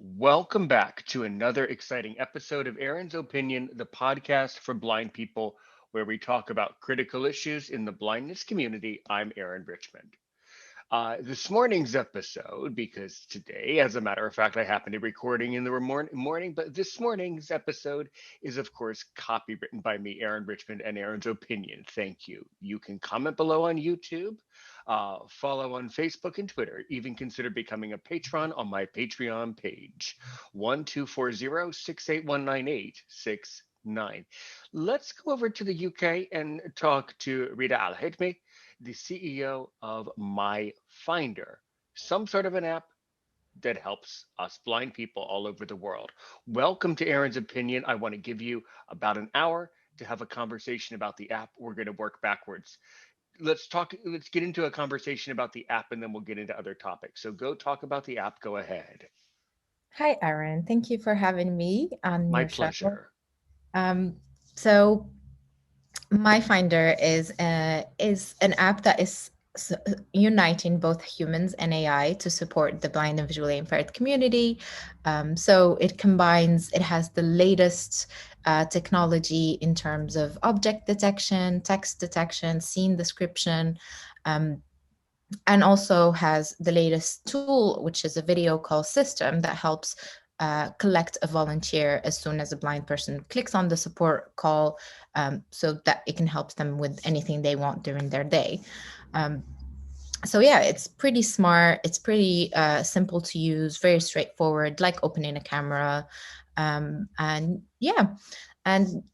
Welcome back to another exciting episode of Aaron's Opinion, the podcast for blind people, where we talk about critical issues in the blindness community. I'm Aaron Richmond. This morning's episode, because today, as a matter of fact, I happen to be recording in the morning, but this morning's episode is, of course, copywritten by me, Aaron Richmond, and Aaron's Opinion. Thank you. You can comment below on YouTube, follow on Facebook and Twitter, even consider becoming a patron on my Patreon page, 1240 6819869. Let's go over to the UK and talk to Rita Al Haytmi, the CEO of My Finder, some sort of an app that helps us blind people all over the world. Welcome to Aaron's Opinion. I want to give you about an hour to have a conversation about the app. We're going to work backwards. Let's get into a conversation about the app and then we'll get into other topics. So go talk about the app. Go ahead. Hi, Aaron. Thank you for having me on My your show. pleasure. Um, so, My Finder is an app that is uniting both humans and AI to support the blind and visually impaired community. So it has the latest technology in terms of object detection, text detection, scene description. Um, and also has the latest tool, which is a video call system that helps collect a volunteer as soon as a blind person clicks on the support call, so that it can help them with anything they want during their day. Um, so yeah, it's pretty smart. It's pretty simple to use, very straightforward, like opening a camera. And yeah, and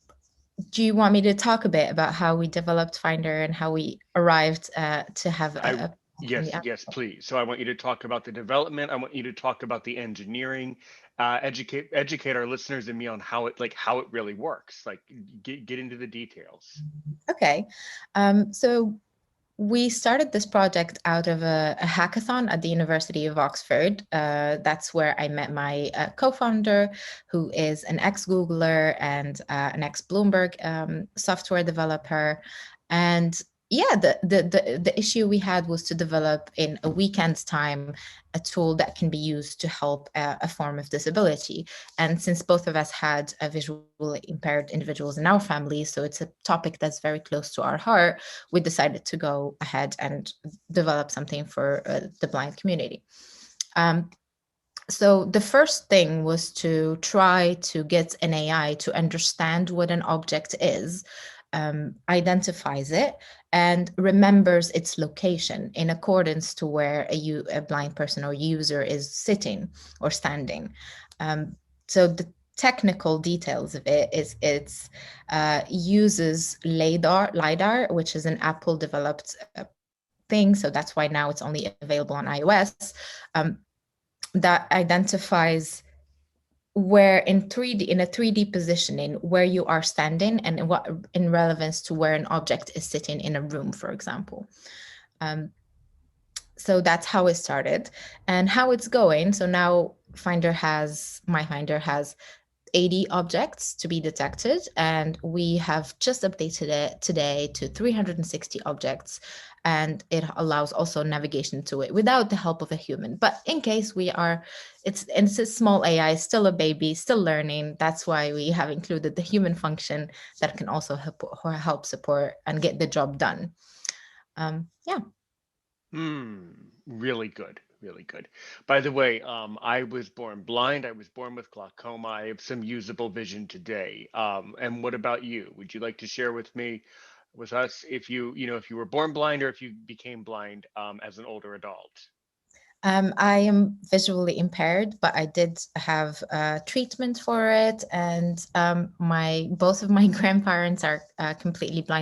do you want me to talk a bit about how we developed Finder and how we arrived to have I a on the Yes, app? yes, please. So I want you to talk about the development. I want you to talk about the engineering, educate our listeners and me on how it really works. Like get into the details. Okay. So we started this project out of a hackathon at the University of Oxford. That's where I met my co-founder, who is an ex-Googler and an ex-Bloomberg software developer. And yeah, the issue we had was to develop in a weekend's time a tool that can be used to help a form of disability. And since both of us had visually impaired individuals in our family, so it's a topic that's very close to our heart, we decided to go ahead and develop something for the blind community. Um, so the first thing was to try to get an AI to understand what an object is, identifies it, and remembers its location in accordance to where a blind person or user is sitting or standing. Um, so the technical details of it is it's uses lidar, which is an Apple developed thing, so that's why now it's only available on iOS. um, that identifies where in a 3D positioning where you are standing and in relevance to where an object is sitting in a room, for example. Um, so that's how it started and how it's going. So now My Finder has 80 objects to be detected, and we have just updated it today to 360 objects. And it allows also navigation to it without the help of a human. But in case it's a small AI, still a baby, still learning. That's why we have included the human function that can also help support and get the job done. Yeah. Hmm, really good, really good. By the way, I was born blind. I was born with glaucoma. I have some usable vision today. And what about you? Would you like to share with us, if if you were born blind or if you became blind as an older adult? I am visually impaired, but I did have treatment for it, and my both of my grandparents are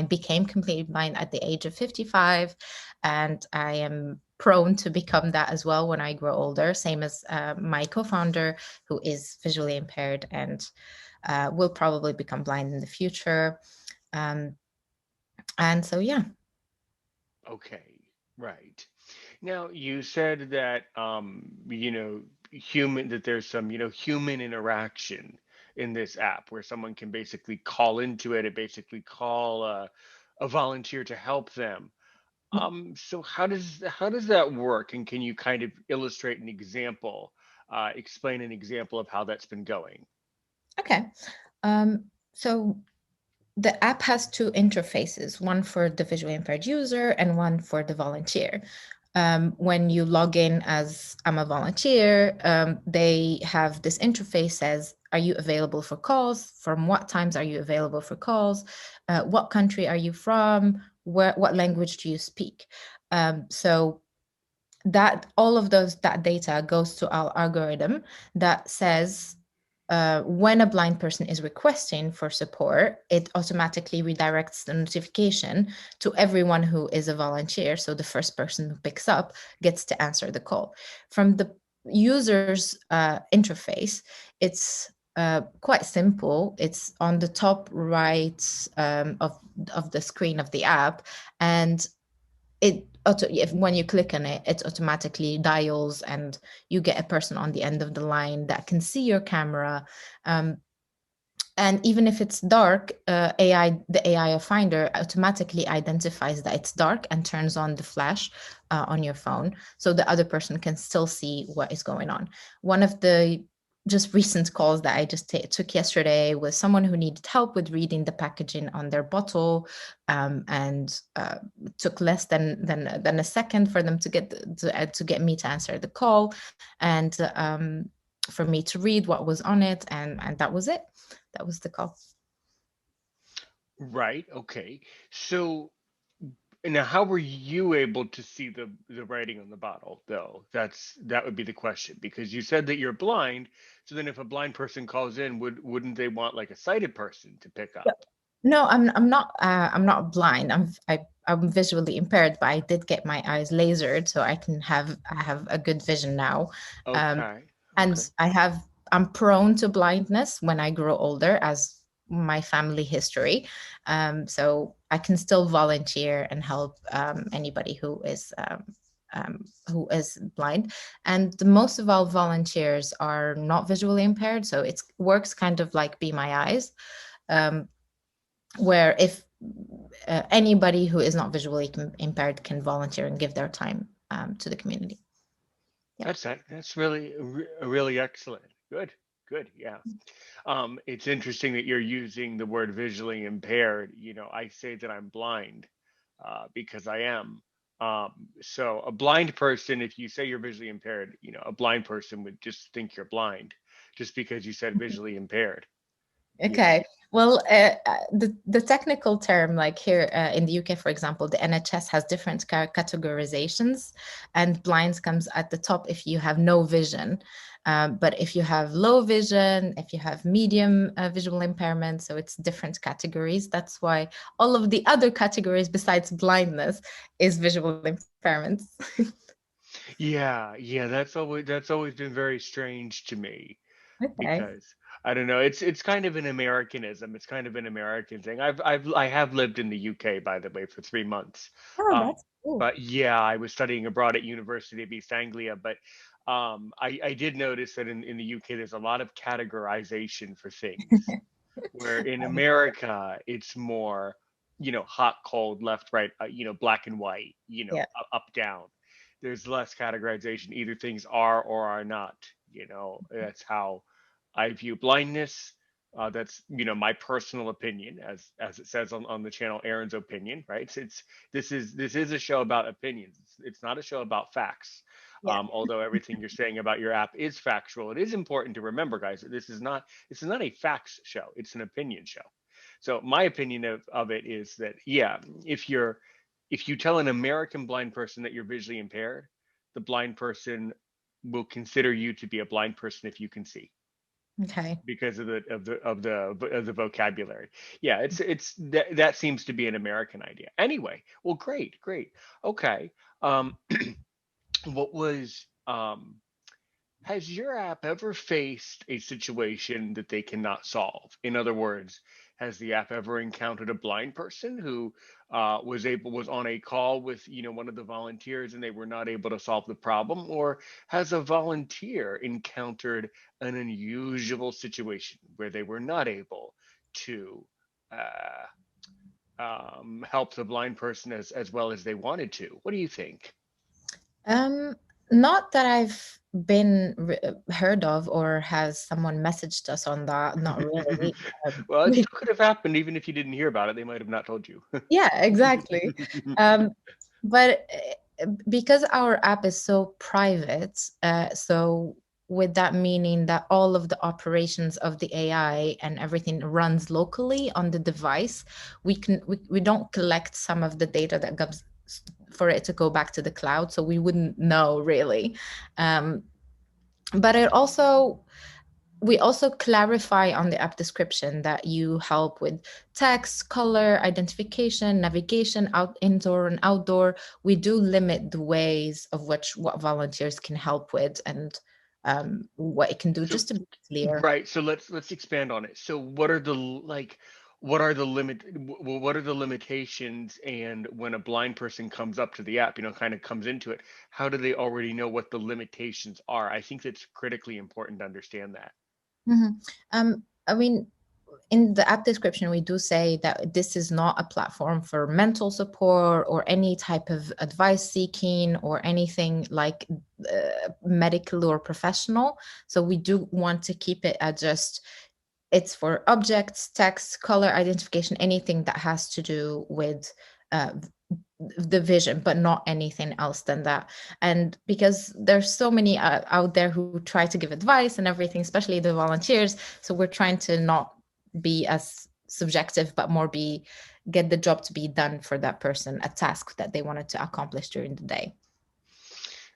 became completely blind at the age of 55, and I am prone to become that as well when I grow older. Same as my co-founder, who is visually impaired and will probably become blind in the future. Um, and so, yeah. Okay, right. Now, you said that human that there's some, human interaction in this app where someone can basically call into it and basically call a volunteer to help them. So how does that work? And can you kind of illustrate an example explain an example of how that's been going. Okay. So the app has two interfaces, one for the visually impaired user and one for the volunteer. When you log in as I'm a volunteer, they have this interface says, are you available for calls? From what times are you available for calls? What country are you from? What language do you speak? So that all of that data goes to our algorithm that says when a blind person is requesting for support, it automatically redirects the notification to everyone who is a volunteer. So the first person who picks up gets to answer the call. From the user's interface, it's quite simple. It's on the top right of the screen of the app, and when you click on it, it automatically dials and you get a person on the end of the line that can see your camera. And even if it's dark, the AI finder automatically identifies that it's dark and turns on the flash on your phone, so the other person can still see what is going on. One of the just recent calls that I just took yesterday was someone who needed help with reading the packaging on their bottle, and took less than a second for them to get me to answer the call, and for me to read what was on it, and that was it. That was the call. Right. Okay. So now, how were you able to see the writing on the bottle, though? That would be the question, because you said that you're blind. So then, if a blind person calls in, wouldn't they want like a sighted person to pick up? No, I'm not blind. I'm visually impaired, but I did get my eyes lasered, so I have a good vision now. Um, Okay. and Okay. I'm prone to blindness when I grow older, as my family history. So I can still volunteer and help anybody who is blind. And most of our volunteers are not visually impaired, so it works kind of like Be My Eyes, um, where if anybody who is not visually impaired can volunteer and give their time to the community. Yeah. That's really really excellent. Good. Good. Yeah. It's interesting that you're using the word visually impaired. I say that I'm blind because I am. So a blind person, if you say you're visually impaired, a blind person would just think you're blind just because you said visually impaired. You know. Okay. Well, the technical term, like here in the UK, for example, the NHS has different categorizations, and blinds comes at the top if you have no vision. But if you have low vision, if you have medium visual impairment, so it's different categories. That's why all of the other categories besides blindness is visual impairments. Yeah, yeah, that's always been very strange to me Okay. because I don't know, it's kind of an Americanism. It's kind of an American thing. I have lived in the UK, by the way, for 3 months. Oh, Um, that's cool. but yeah, I was studying abroad at University of East Anglia. But I did notice that in the UK there's a lot of categorization for things, where in America it's more, hot, cold, left, right, black and white, Yeah. up, down. There's less categorization. Either things are or are not. That's how I view blindness. That's my personal opinion, as it says on the channel, Aaron's opinion, right? This is a show about opinions. It's not a show about facts. Yeah. Although everything you're saying about your app is factual, it is important to remember, guys, that this is not a facts show. It's an opinion show. So my opinion of it is that, yeah, if you tell an American blind person that you're visually impaired, the blind person will consider you to be a blind person if you can see, Okay. because of the vocabulary. Yeah, that seems to be an American idea. Anyway, well, great, great. Okay. What was Has your app ever faced a situation that they cannot solve? In other words, has the app ever encountered a blind person who was on a call with one of the volunteers and they were not able to solve the problem, or has a volunteer encountered an unusual situation where they were not able to uh, help the blind person as well as they wanted to? What do you think? Not that I've been heard of, or has someone messaged us on that. Not really. Well, it still could have happened even if you didn't hear about it. They might have not told you. Yeah, exactly. But because our app is so private, so with that meaning that all of the operations of the AI and everything runs locally on the device, we don't collect some of the data that goes for it to go back to the cloud, so we wouldn't know really. But we also clarify on the app description that you help with text, color, identification, navigation, indoor and outdoor. We do limit the ways of what volunteers can help with, and what it can do, So, just to be clear. right. So let's expand on it. So what are the what are the what are the limitations, and when a blind person comes up to the app, kind of comes into it, how do they already know what the limitations are? I think that's critically important to understand that. I mean, in the app description, we do say that this is not a platform for mental support or any type of advice seeking or anything like medical or professional. So we do want to keep it at just, it's for objects, text, color identification, anything that has to do with uh, the vision, but not anything else than that. And because there's so many out there who try to give advice and everything, especially the volunteers, so we're trying to not be as subjective, but more get the job to be done for that person, a task that they wanted to accomplish during the day.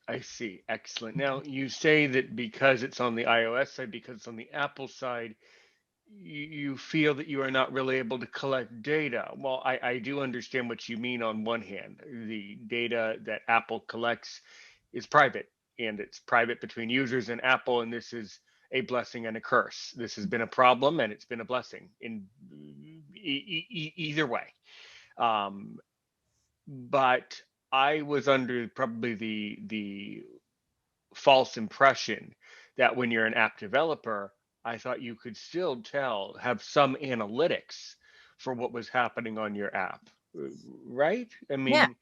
I see. Excellent. Now, you say that because it's on the iOS side, because it's on the Apple side, you feel that you are not really able to collect data. Well, I do understand what you mean on one hand. The data that Apple collects is private, and it's private between users and Apple, and this is a blessing and a curse. This has been a problem, and it's been a blessing in either way. Um, but I was under probably the false impression that when you're an app developer, I thought you could still have some analytics for what was happening on your app, right? I Yeah. mean,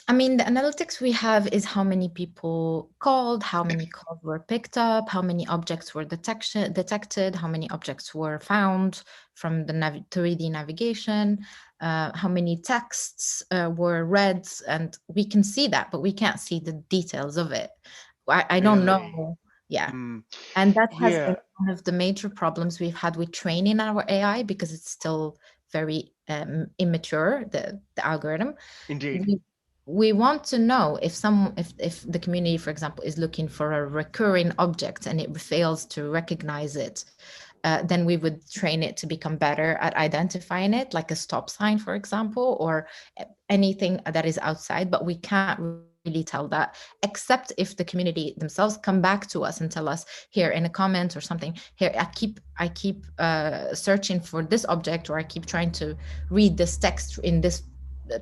I mean, the analytics we have is how many people called, how many calls were picked up, how many objects were detected, how many objects were found from the 3D navigation, how many texts were read, and we can see that, but we can't see the details of it. I don't really, know. Yeah. mm, And that has been yeah, one of the major problems we've had with training our AI, because it's still very immature, the algorithm. indeed. We want to know if the community, for example, is looking for a recurring object and it fails to recognize it, then we would train it to become better at identifying it, like a stop sign, for example, or anything that is outside. But we can't really tell that, except if the community themselves come back to us and tell us, here in a comment or something, here I keep searching for this object, or I keep trying to read this text in this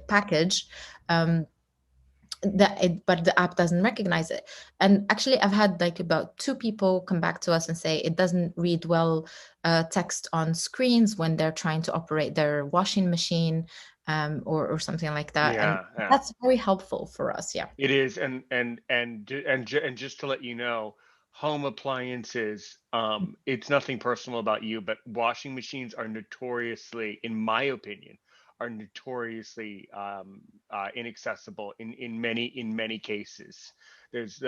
package, um, but the app doesn't recognize it. And actually, I've had like about 2 people come back to us and say it doesn't read well text on screens when they're trying to operate their washing machine, or something like that. And Yeah, yeah. that's very helpful for us. Yeah. It is, and just to let you know, home appliances, it's nothing personal about you, but washing machines are notoriously, in my opinion, are notoriously inaccessible in many cases. There's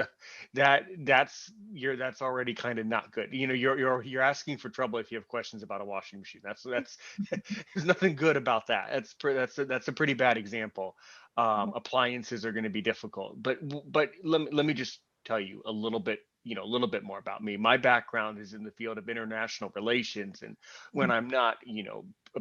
that's already kind of not good. You're asking for trouble if you have questions about a washing machine. That's there's nothing good about that. That's a pretty bad example. Appliances are going to be difficult. But let me just tell you a little bit more about me. My background is in the field of international relations, and when I'm not,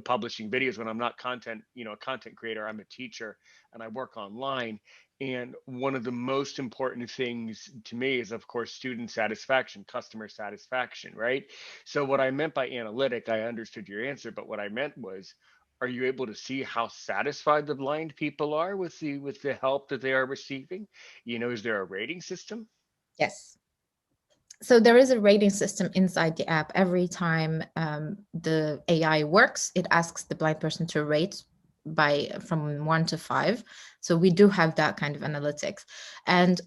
publishing videos, when I'm not a content creator, I'm a teacher and I work online. And one of the most important things to me is, of course, student satisfaction, customer satisfaction, right? So what I meant by analytic, I understood your answer, but what I meant was, are you able to see how satisfied the blind people are with the help that they are receiving? Is there a rating system? Yes. So there is a rating system inside the app. Every time the AI works, it asks the blind person to rate from 1 to 5. So we do have that kind of analytics, and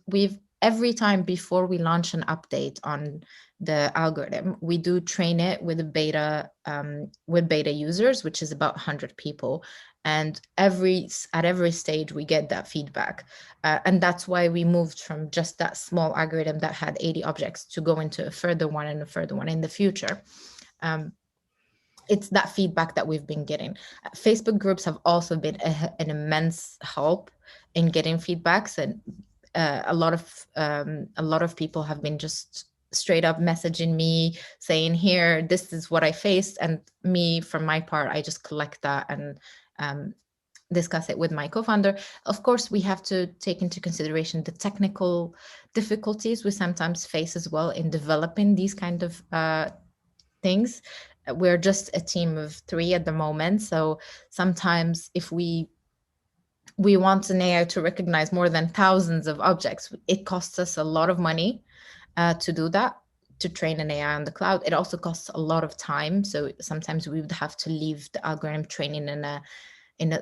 every time before we launch an update on the algorithm, we do train it with beta users, which is about 100 people. And at every stage, we get that feedback. And that's why we moved from just that small algorithm that had 80 objects to go into a further one and a further one in the future. It's that feedback that we've been getting. Facebook groups have also been an immense help in getting feedbacks, and a lot of people have been just straight up messaging me saying, here, this is what I faced, and me, from my part, I just collect that and discuss it with my co-founder. Of course, we have to take into consideration the technical difficulties we sometimes face as well in developing these kind of things. We're just a team of 3 at the moment, so sometimes if we want an AI to recognize more than thousands of objects, it costs us a lot of money to do that, to train an AI on the cloud. It also costs a lot of time, so sometimes we would have to leave the algorithm training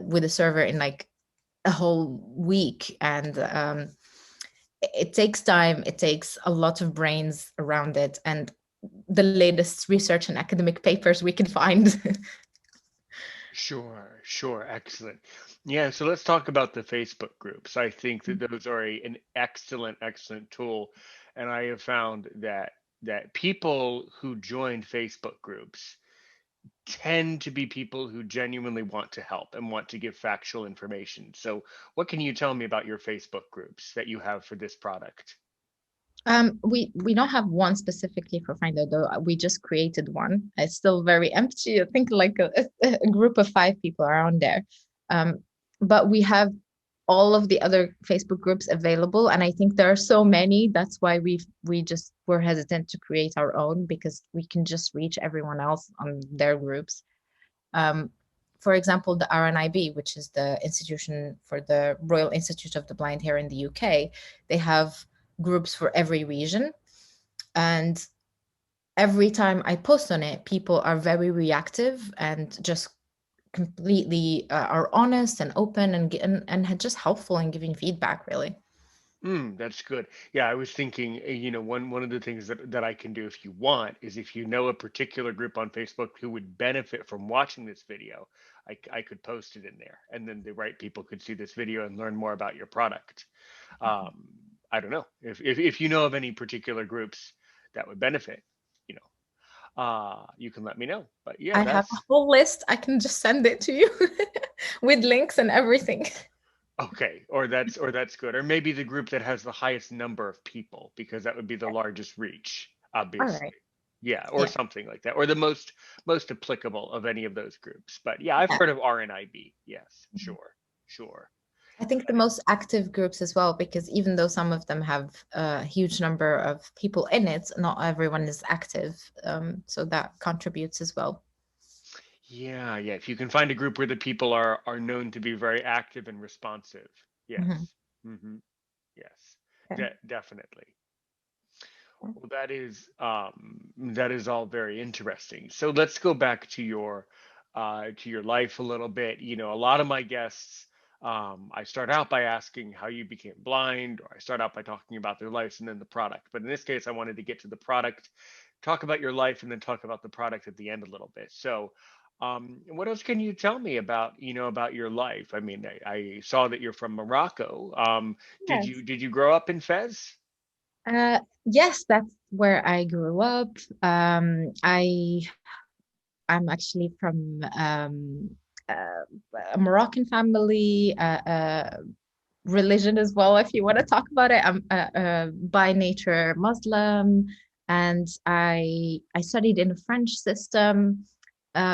with a server in like a whole week, and it takes time. It takes a lot of brains around it, and the latest research and academic papers we can find. Sure. Excellent. Yeah, so let's talk about the Facebook groups. I think that those are an excellent tool. And I have found that people who join Facebook groups tend to be people who genuinely want to help and want to give factual information. So what can you tell me about your Facebook groups that you have for this product? We don't have one specifically for Finder, though. We just created one. It's still very empty. I think like a group of 5 people are on there. But we have all of the other Facebook groups available, and I think there are so many. That's why we just were hesitant to create our own, because we can just reach everyone else on their groups. For example, the RNIB, which is the institution for the Royal Institute of the Blind here in the UK, they have groups for every region, and every time I post on it, people are very reactive and just completely are honest and open and just helpful in giving feedback, really. That's good. Yeah, I was thinking, one of the things that I can do if you want is, if you know a particular group on Facebook who would benefit from watching this video, I could post it in there, and then the right people could see this video and learn more about your product. Um, I don't know if you know of any particular groups that would benefit, you you can let me know. But yeah, I have a whole list. I can just send it to you with links and everything. okay. Or that's good. Or maybe the group that has the highest number of people, because that would be the largest reach, All obviously. right. Yeah, or Yeah. something like that, or the most applicable of any of those groups. But yeah, I've Yeah. heard of RNIB. Yes, Mhm. sure. I think the most active groups as well, because even though some of them have a huge number of people in it, not everyone is active. So that contributes as well. Yeah. If you can find a group where the people are known to be very active and responsive. Mhm. Yes. hmm Yes. Okay. Definitely. Well, that is all very interesting. So let's go back to your life a little bit. A lot of my guests, I start out by asking how you became blind, or I start out by talking about their lives and then the product. But in this case, I wanted to get to the product, talk about your life, and then talk about the product at the end a little bit. So, what else can you tell me about your life? I mean, I saw that you're from Morocco. Did Yes. you did you grow up in Fez? Yes, that's where I grew up. I'm actually from uh, a Moroccan family, religion as well, if you want to talk about it. I'm by nature Muslim, and I studied in a French system.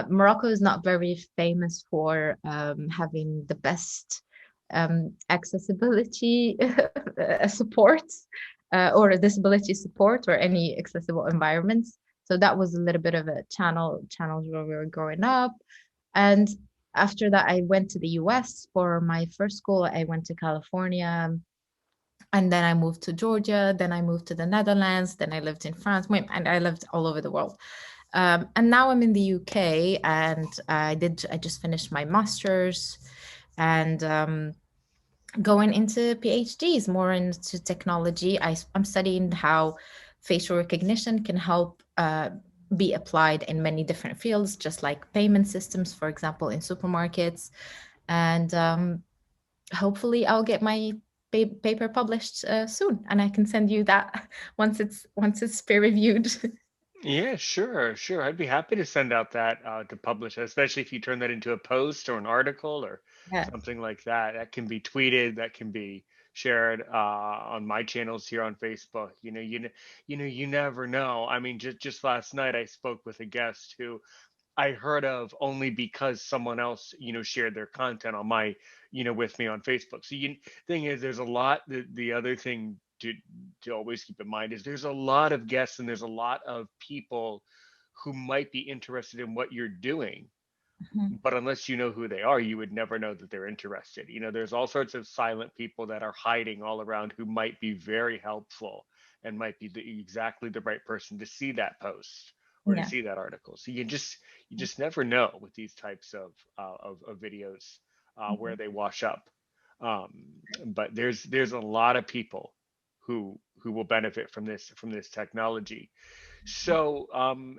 Morocco is not very famous for having the best accessibility support or disability support or any accessible environments. So that was a little bit of a challenge where we were growing up. And after that, I went to the US for my first school. I went to California, and then I moved to Georgia. Then I moved to the Netherlands. Then I lived in France, and I lived all over the world. And now I'm in the UK, and I just finished my master's, and going into PhDs, more into technology. I'm studying how facial recognition can help be applied in many different fields, just like payment systems, for example, in supermarkets. And hopefully I'll get my paper published soon, and I can send you that once it's peer reviewed. Yeah, sure, sure. I'd be happy to send out that to publish, especially if you turn that into a post or an article or Yeah. something like that. That can be tweeted, that can be shared on my channels here on Facebook. You never know. I mean, just last night I spoke with a guest who I heard of only because someone else, shared their content on my, with me on Facebook. So thing is, there's a lot. The other thing to always keep in mind is there's a lot of guests and there's a lot of people who might be interested in what you're doing, Mhm. but unless you know who they are, you would never know that they're interested. There's all sorts of silent people that are hiding all around who might be very helpful and might be exactly the right person to see that post or to Yeah. see that article. So you just never know with these types of videos where Mhm. they wash up. Um, but there's a lot of people who will benefit from this technology. So,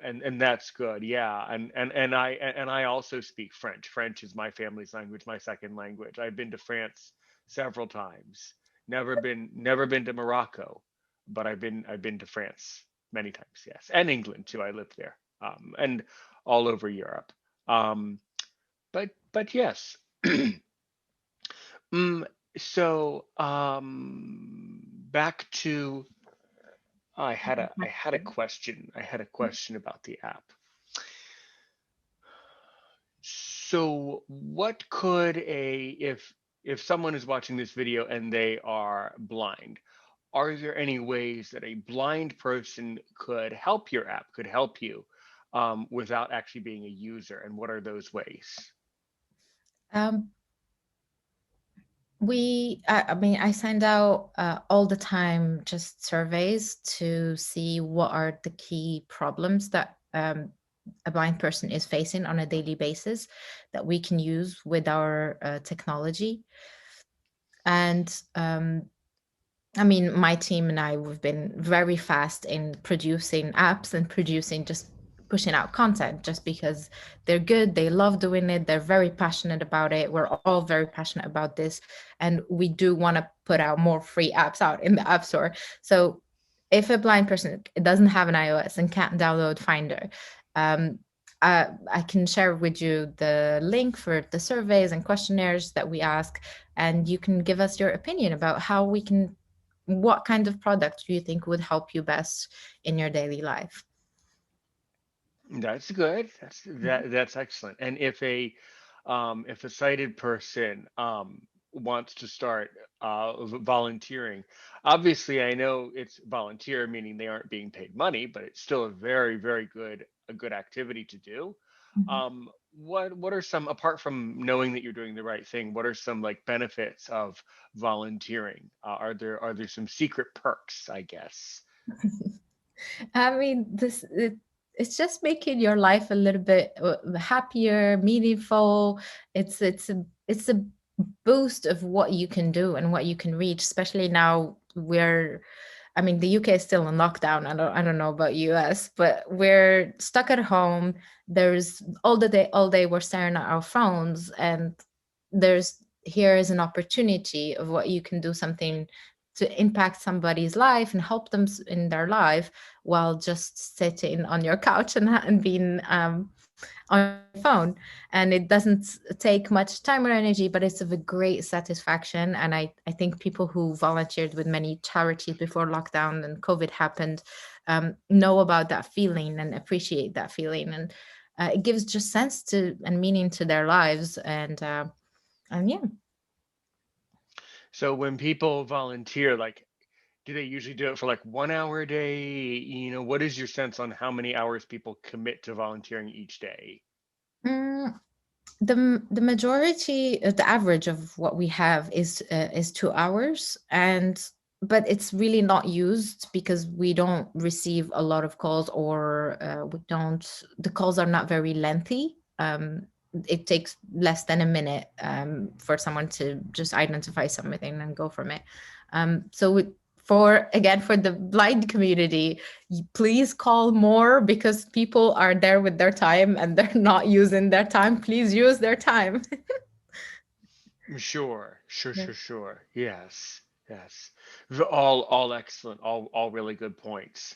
and that's good. Yeah. And I also speak French. French is my family's language, my second language. I've been to France several times. Never been to Morocco, but I've been to France many times, yes. And England too. I lived there. And all over Europe. But yes. Mm, so, back to I had a question. I had a question about the app. So what could a if someone is watching this video and they are blind, are there any ways that a blind person could help your app, could help you without actually being a user? And what are those ways? Um, I mean, I send out all the time just surveys to see what are the key problems that a blind person is facing on a daily basis that we can use with our technology. And I mean, my team and I, we've been very fast in producing apps and producing just pushing out content just because they're good. They love doing it. They're very passionate about it. We're all very passionate about this. And we do want to put out more free apps out in the App Store. So if a blind person doesn't have an iOS and can't download Finder, um, I can share with you the link for the surveys and questionnaires that we ask, and you can give us your opinion about how we can what kind of product do you think would help you best in your daily life? That's good. That's excellent. And if a sighted person wants to start volunteering, obviously I know it's volunteer, meaning they aren't being paid money, but it's still a good activity to do. Mhm. What are some, apart from knowing that you're doing the right thing, what are some like benefits of volunteering? Are there some secret perks, I guess? I mean, it's just making your life a little bit happier, meaningful. It's a boost of what you can do and what you can reach, especially now I mean, the UK is still in lockdown. I don't know about US, but we're stuck at home. There's all day we're staring at our phones, and here is an opportunity of what you can do something to impact somebody's life and help them in their life while just sitting on your couch and being on your phone. And it doesn't take much time or energy, but it's of a great satisfaction. And I think people who volunteered with many charities before lockdown and COVID happened know about that feeling and appreciate that feeling. And it gives just sense to and meaning to their lives. And yeah. So when people volunteer, like, do they usually do it for like 1 hour a day? What is your sense on how many hours people commit to volunteering each day? Mm, the majority, the average of what we have is 2 hours, and but it's really not used because we don't receive a lot of calls, or we don't the calls are not very lengthy. it takes less than a minute for someone to just identify something and go from it. So for the blind community, please call more, because people are there with their time and they're not using their time. Please use their time. Sure, sure, Yeah. sure, sure. Yes, yes. All excellent. All really good points.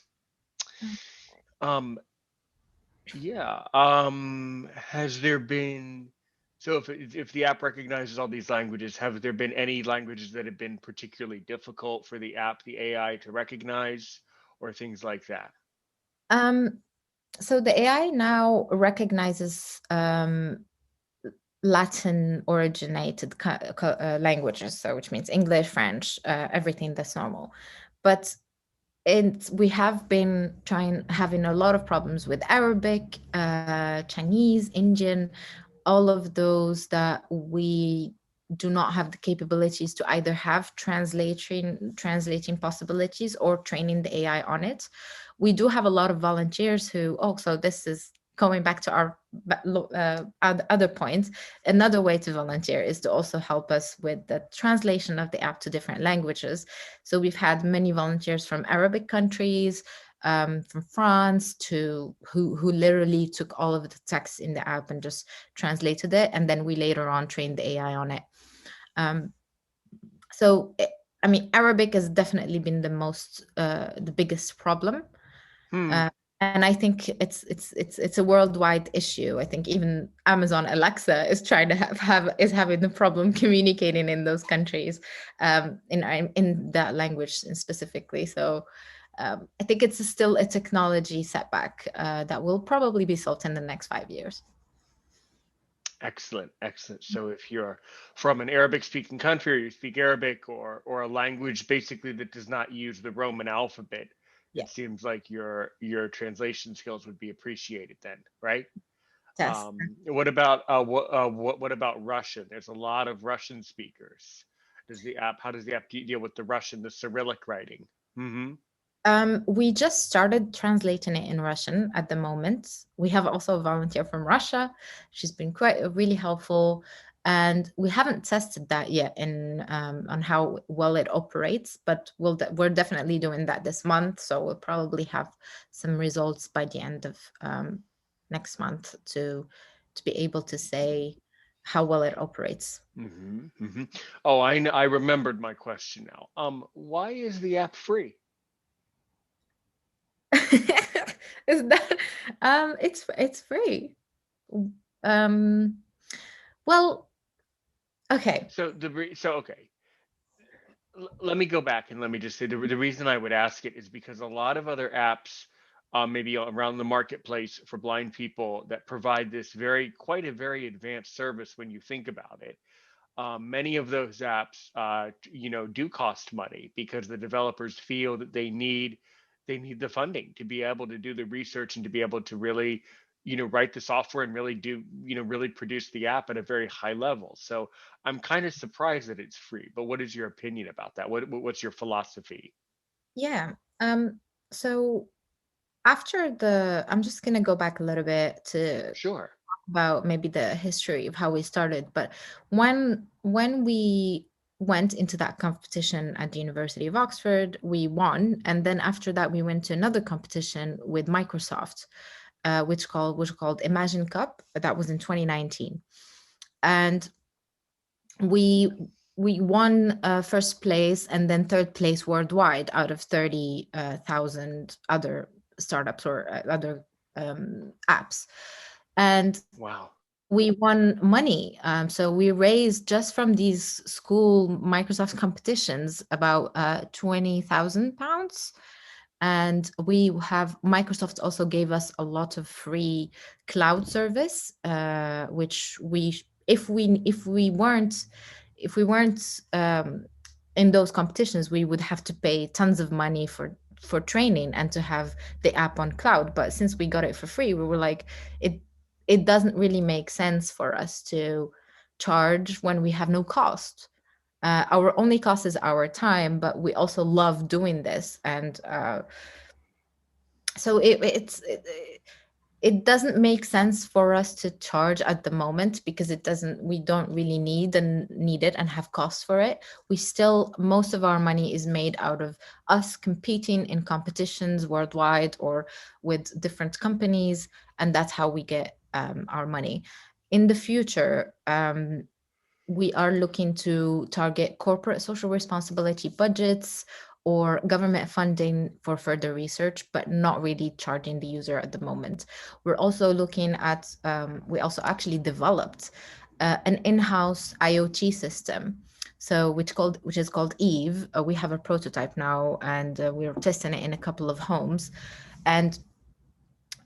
Um, yeah. Has there been, so if the app recognizes all these languages, have there been any languages that have been particularly difficult for the app, the AI to recognize, or things like that? Um, so the AI now recognizes Latin originated languages, so which means English, French, everything that's normal. But we have been having a lot of problems with Arabic, Chinese, Indian, all of those that we do not have the capabilities to either have translating possibilities or training the AI on it. We do have a lot of volunteers who, oh, so this is going back to our other points. Another way to volunteer is to also help us with the translation of the app to different languages. So we've had many volunteers from Arabic countries, from France, to who literally took all of the text in the app and just translated it, and then we later on trained the AI on it. Um, so I mean, Arabic has definitely been the biggest problem. Hmm. Uh, and I think it's a worldwide issue. I think even Amazon Alexa is trying to is having the problem communicating in those countries, in that language specifically. So I think it's still a technology setback that will probably be solved in the next 5 years. Excellent, excellent. So if you're from an Arabic speaking country, or you speak Arabic, or a language basically that does not use the Roman alphabet, Yeah. it seems like your translation skills would be appreciated then, right? Yes. What about Russian? There's a lot of Russian speakers. How does the app deal with the Russian, the Cyrillic writing? Hmm. We just started translating it in Russian at the moment. We have also a volunteer from Russia. She's been quite really helpful, and we haven't tested that yet in on how well it operates. But we're definitely doing that this month, so we'll probably have some results by the end of next month to be able to say how well it operates. Hmm. Hmm. Oh, I remembered my question now. Why is the app free? Is that it's free. Um, well, okay. Okay. Let me go back and let me just say the reason I would ask it is because a lot of other apps, maybe around the marketplace for blind people, that provide this quite a very advanced service when you think about it. Many of those apps, do cost money because the developers feel that they need the funding to be able to do the research and to be able to really, write the software and really really produce the app at a very high level. So I'm kind of surprised that it's free. But what is your opinion about that? What's your philosophy? Yeah. So I'm just gonna go back a little bit to Sure. about maybe the history of how we started. But when we went into that competition at the University of Oxford, we won, and then after that, we went to another competition with Microsoft, which called Imagine Cup. That was in 2019, and we we won first place and then third place worldwide out of 30,000 other startups or other apps. And Wow. we won money. So we raised just from these school Microsoft competitions about £20,000. And Microsoft also gave us a lot of free cloud service, which if we weren't in those competitions, we would have to pay tons of money for training and to have the app on cloud. But since we got it for free, we were like, it doesn't really make sense for us to charge when we have no cost. Our only cost is our time, but we also love doing this, and so it doesn't make sense for us to charge at the moment because we don't really need it and have costs for it. Most of our money is made out of us competing in competitions worldwide or with different companies, and that's how we get our money. In the future, we are looking to target corporate social responsibility budgets or government funding for further research, but not really charging the user at the moment. We're also looking at, we also actually developed an in-house IoT system. So which is called Eve. We have a prototype now, and we're testing it in a couple of homes. And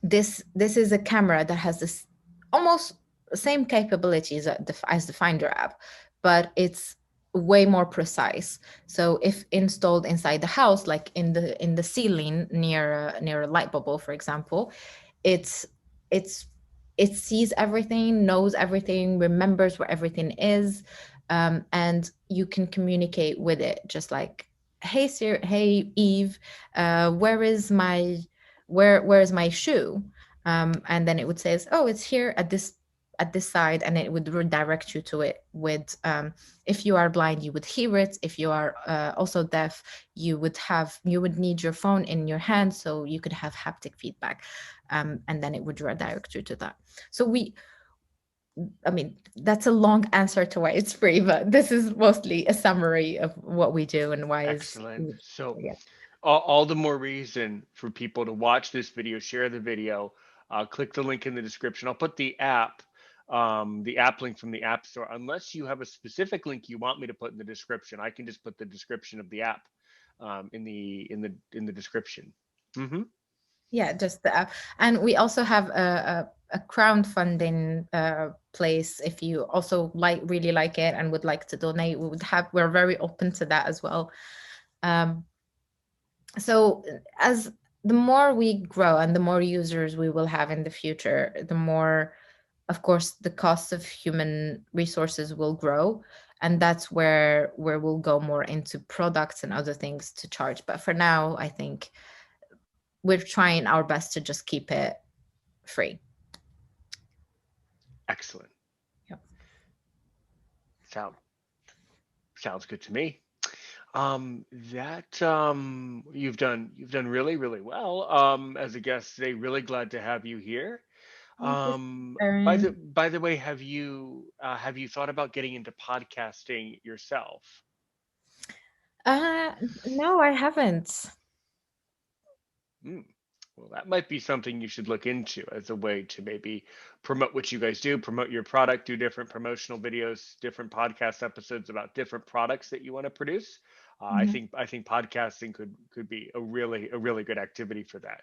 this is a camera that has this almost same capabilities as the Finder app, but it's way more precise. So if installed inside the house, like in the ceiling near a light bulb, for example, it's it's it sees everything, knows everything, remembers where everything is, and you can communicate with it just like, hey Siri, hey Eve, where is where is my shoe? And then it would say, oh, it's here at this side, and it would redirect you to it with, if you are blind, you would hear it. If you are also deaf, you would need your phone in your hand so you could have haptic feedback, and then it would redirect you to that. So I mean, that's a long answer to why it's free, but this is mostly a summary of what we do and why is. Excellent. So Yeah. all the more reason for people to watch this video, share the video, click the link in the description. I'll put the app link from the App Store. Unless you have a specific link you want me to put in the description, I can just put the description of the app in the description. Mm-hmm. Yeah, just the app. And we also have a crowdfunding place. If you also really like it and would like to donate, we're very open to that as well. So as the more we grow and the more users we will have in the future, the more, of course, the cost of human resources will grow. And that's where we'll go more into products and other things to charge. But for now, I think we're trying our best to just keep it free. Excellent. Yep. Sounds good to me. That you've done really, really well as a guest today. Really glad to have you here. Thank you, By Erin. the way, have you thought about getting into podcasting yourself? Uh, no, I haven't. Hmm. Well, that might be something you should look into as a way to maybe promote what you guys do, promote your product, do different promotional videos, different podcast episodes about different products that you want to produce. Mhm. I think podcasting could be a really good activity for that.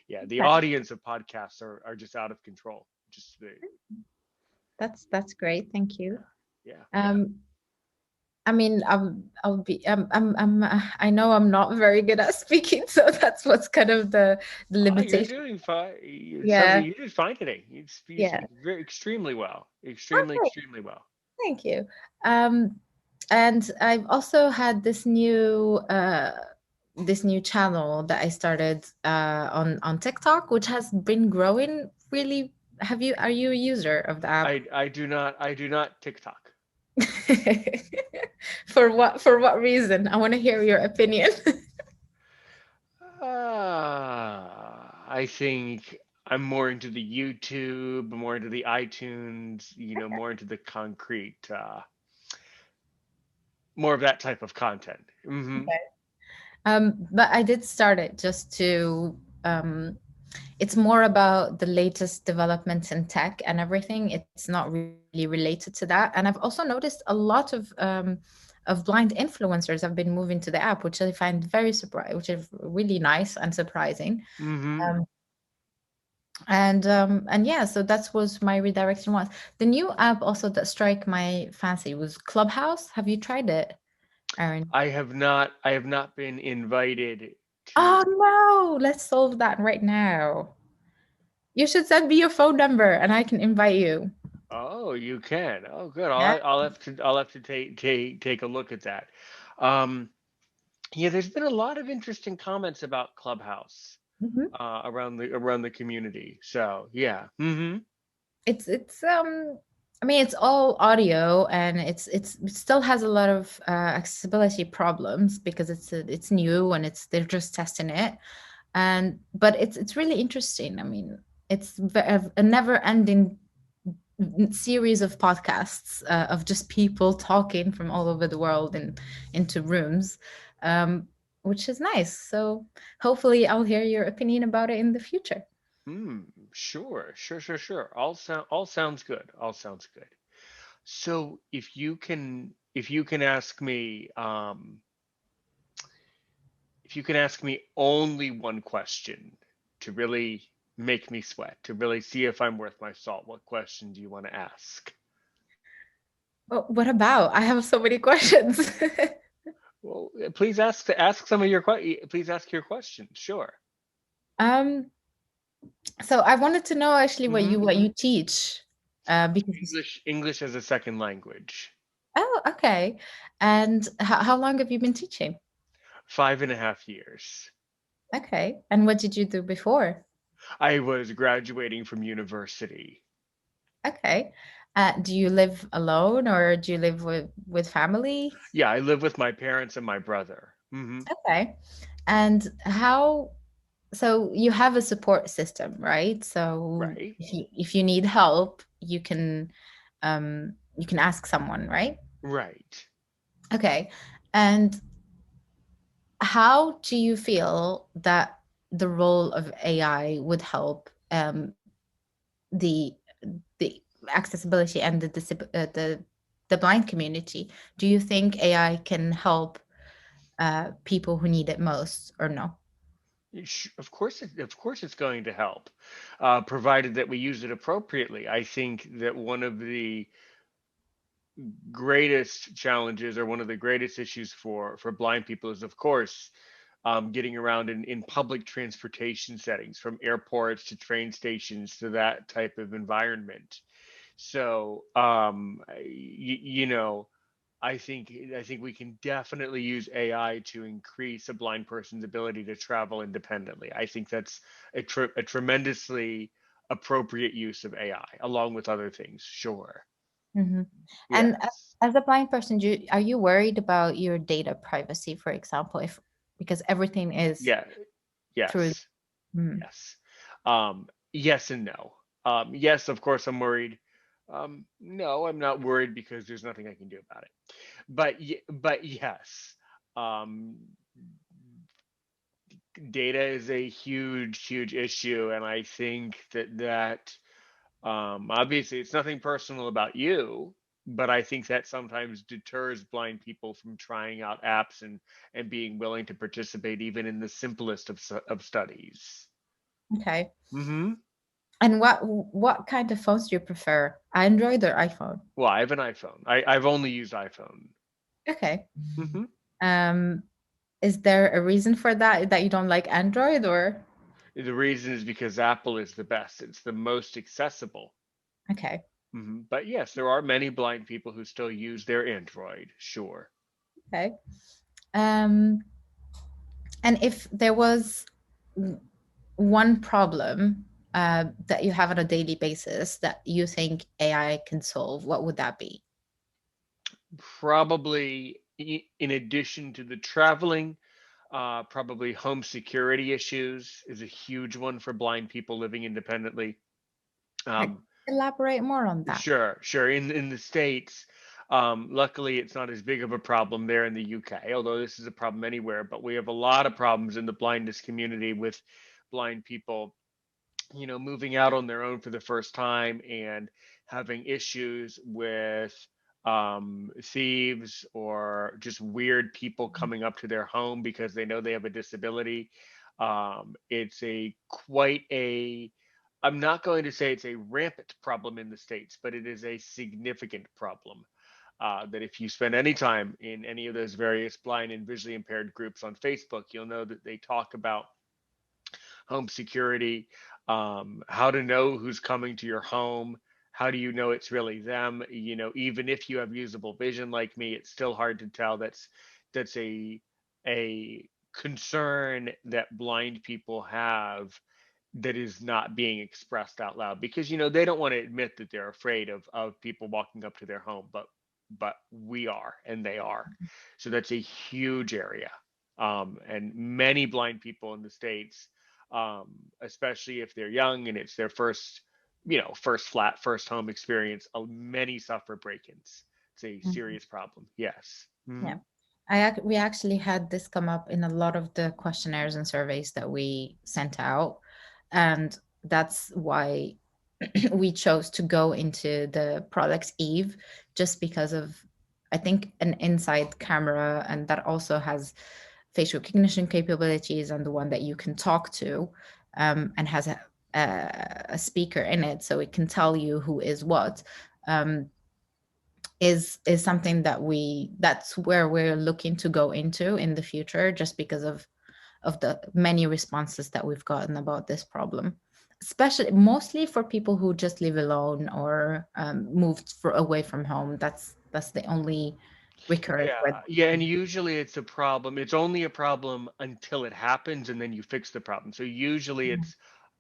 Yeah, the Okay. audience of podcasts are just out of control. Just the That's great. Thank you. yeah. Um, I mean, I know I'm not very good at speaking, so that's what's kind of the Ah, you're limitation. doing fine. You Yeah, something you did fine today. You yeah. speak very extremely well, Okay, extremely well. thank you. Um, and I've also had this new channel that I started on TikTok, which has been growing really. Are you a user of the app? I do not TikTok. For what reason? I want to hear your opinion. I think I'm more into the YouTube, more into the iTunes, more into the concrete, more of that type of content. Hmm. Okay. But I did start it just to it's more about the latest developments in tech and everything. It's not really related to that. And I've also noticed a lot of blind influencers have been moving to the app, which I find very surprising, which is really nice and surprising. Hmm. Um, and yeah, so that was my redirection was. The new app also that strike my fancy was Clubhouse. Have you tried it, Aaron? I have not been invited to. Oh no, let's solve that right now. You should send me your phone number and I can invite you. Oh, you can. Oh, good. Yeah. I'll have to take a look at that. Um, yeah, there's been a lot of interesting comments about Clubhouse. Mhm. around the community. So yeah. It's I mean it's all audio, and it still has a lot of accessibility problems because it's new and they're just testing it. And but it's really interesting. I mean, it's a never ending series of podcasts of just people talking from all over the world and into rooms, um, which is nice. So hopefully I'll hear your opinion about it in the future. Hmm. Sure. All sounds good. All sounds good. So if you can ask me only one question to really make me sweat, to really see if I'm worth my salt, what question do you want to ask? Well, what about? I have so many questions. Well, please ask some of your please ask your questions. Sure. um, so I wanted to know actually what hmm you teach, because English as a second language. oh, okay. And how long have you been teaching? 5.5 years. Okay. And what did you do before? I was graduating from university. Okay. Do you live alone or do you live with family? Yeah, I live with my parents and my brother. Okay. And so you have a support system, right? So Right. if you need help, you can ask someone, right? Right. Okay. And how do you feel that the role of AI would help the the accessibility and the blind community? Do you think AI can help people who need it most, or no? Of course, it's going to help, provided that we use it appropriately. I think that one of the greatest challenges, or one of the greatest issues for blind people, is, of course, getting around in public transportation settings, from airports to train stations to that type of environment. So, I think we can definitely use AI to increase a blind person's ability to travel independently. I think that's a tremendously appropriate use of AI, along with other things. Sure. Mhm. And Yes. as a blind person, are you worried about your data privacy, for example, if because everything is Yeah. through? Yes. Mm. Yes. Yes and no. Yes, of course, I'm worried. No, I'm not worried because there's nothing I can do about it. But yes, um, data is a huge issue, and I think that obviously it's nothing personal about you, but I think that sometimes deters blind people from trying out apps and being willing to participate even in the simplest of studies. Okay. hmm And what kind of phones do you prefer? Android or iPhone? Well, I have an iPhone. I've only used iPhone. Okay. hmm Um, is there a reason for that you don't like Android, or? The reason is because Apple is the best. It's the most accessible. Okay. But yes, there are many blind people who still use their Android. Sure. Okay. Um, and if there was one problem that you have on a daily basis that you think AI can solve, what would that be? Probably in addition to the traveling, probably home security issues is a huge one for blind people living independently. Like, Um, elaborate more on that. sure. In the States, luckily it's not as big of a problem there in the UK, although this is a problem anywhere. But we have a lot of problems in the blindness community with blind people, moving out on their own for the first time and having issues with thieves or just weird people coming up to their home because they know they have a disability. It's a quite a I'm not going to say it's a rampant problem in the States, but it is a significant problem. That if you spend any time in any of those various blind and visually impaired groups on Facebook, you'll know that they talk about home security, how to know who's coming to your home. How do you know it's really them? Even if you have usable vision like me, it's still hard to tell. That's a concern that blind people have that is not being expressed out loud, because they don't want to admit that they're afraid of people walking up to their home, but we are and they are. So that's a huge area. And many blind people in the States, um, especially if they're young and it's their first home experience, many suffer break-ins. It's a Mhm. serious problem. Yes. Yeah. Hmm. We actually had this come up in a lot of the questionnaires and surveys that we sent out. And that's why we chose to go into the product Eve, just because of, I think, an inside camera, and that also has facial recognition capabilities, and the one that you can talk to, and has a speaker in it, so it can tell you who is what. Um, is something that's where we're looking to go into in the future, just because of the many responses that we've gotten about this problem, especially mostly for people who just live alone or moved away from home. That's the only recurring red. Yeah, yeah, and usually it's a problem. It's only a problem until it happens, and then you fix the problem. So usually it's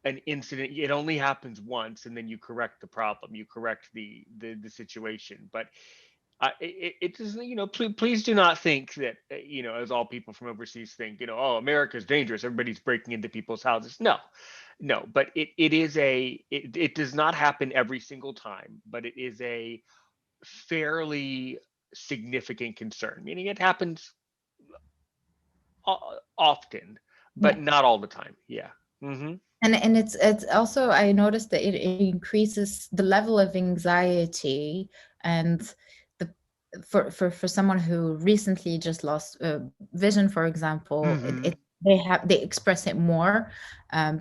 an incident. It only happens once, and then you correct the problem. You correct the situation. But it doesn't. Please do not think that as all people from overseas think. Oh, America's dangerous. Everybody's breaking into people's houses. No, no. But it does not happen every single time. But it is a fairly significant concern, meaning it happens often, but Yeah. not all the time. Yeah. Hmm. And it's also, I noticed that it increases the level of anxiety, and the for someone who recently just lost vision, for example, Hmm. they express it more,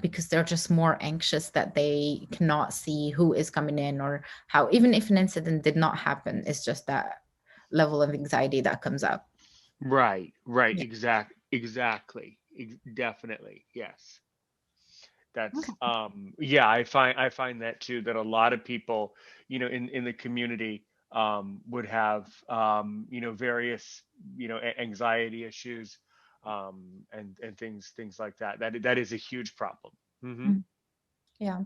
because they're just more anxious that they cannot see who is coming in, or how, even if an incident did not happen, it's just that level of anxiety that comes up. Right. Right. Yeah. Exactly. Definitely. Yes. That's Okay. yeah, I find that too, that a lot of people, in the community, would have various anxiety issues, and things like that. That is a huge problem. Hmm. Mm. Yeah.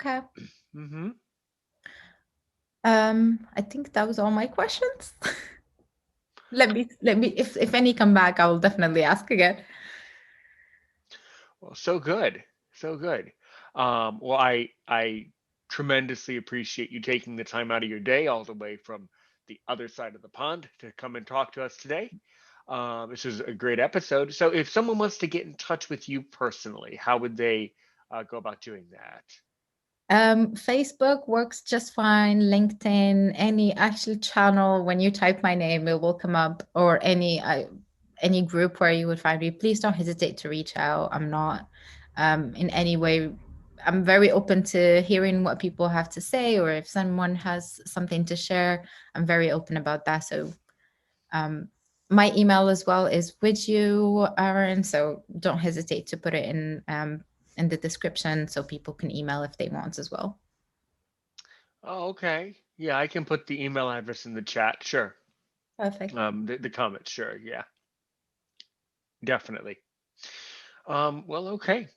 Okay. Hmm. I think that was all my questions. Let me if any come back, I will definitely ask again. Well, so good. So good. Well, I tremendously appreciate you taking the time out of your day all the way from the other side of the pond to come and talk to us today. This is a great episode. So, if someone wants to get in touch with you personally, how would they go about doing that? Facebook works just fine. LinkedIn, any actual channel, when you type my name, it will come up, or any group where you would find me. Please don't hesitate to reach out. I'm not in any way. I'm very open to hearing what people have to say, or if someone has something to share, I'm very open about that. So Um, my email as well is with you, Aaron. So don't hesitate to put it in the description so people can email if they want as well. Oh, okay. Yeah, I can put the email address in the chat. Sure. Perfect. The comments. Sure. Yeah, definitely. Well, okay.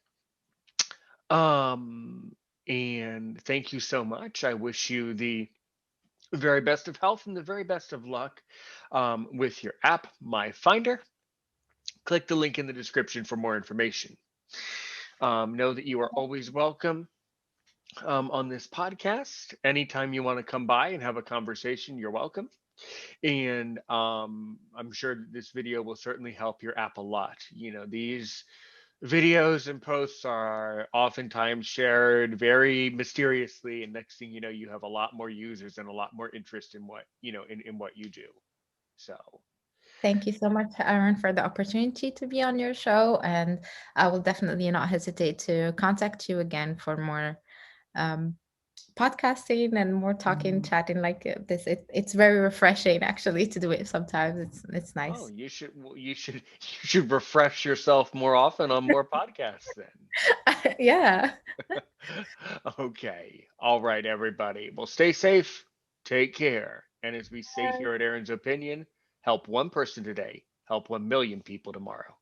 Um, and thank you so much. I wish you the very best of health and the very best of luck with your app, My Finder. Click the link in the description for more information. Know that you are always welcome on this podcast. Anytime you want to come by and have a conversation, you're welcome. And I'm sure that this video will certainly help your app a lot. These videos and posts are oftentimes shared very mysteriously, and next thing you know, you have a lot more users and a lot more interest in what you do. So, Thank you so much, Aaron, for the opportunity to be on your show. And I will definitely not hesitate to contact you again for more um, podcasting and more talking, chatting like this. It's very refreshing actually to do it sometimes. It's oh, nice. you should refresh yourself more often on more podcasts then. Yeah. Okay. All right, everybody. Well, stay safe, take care, and as we say here at Aaron's Opinion, help one person today, help 1 million people tomorrow.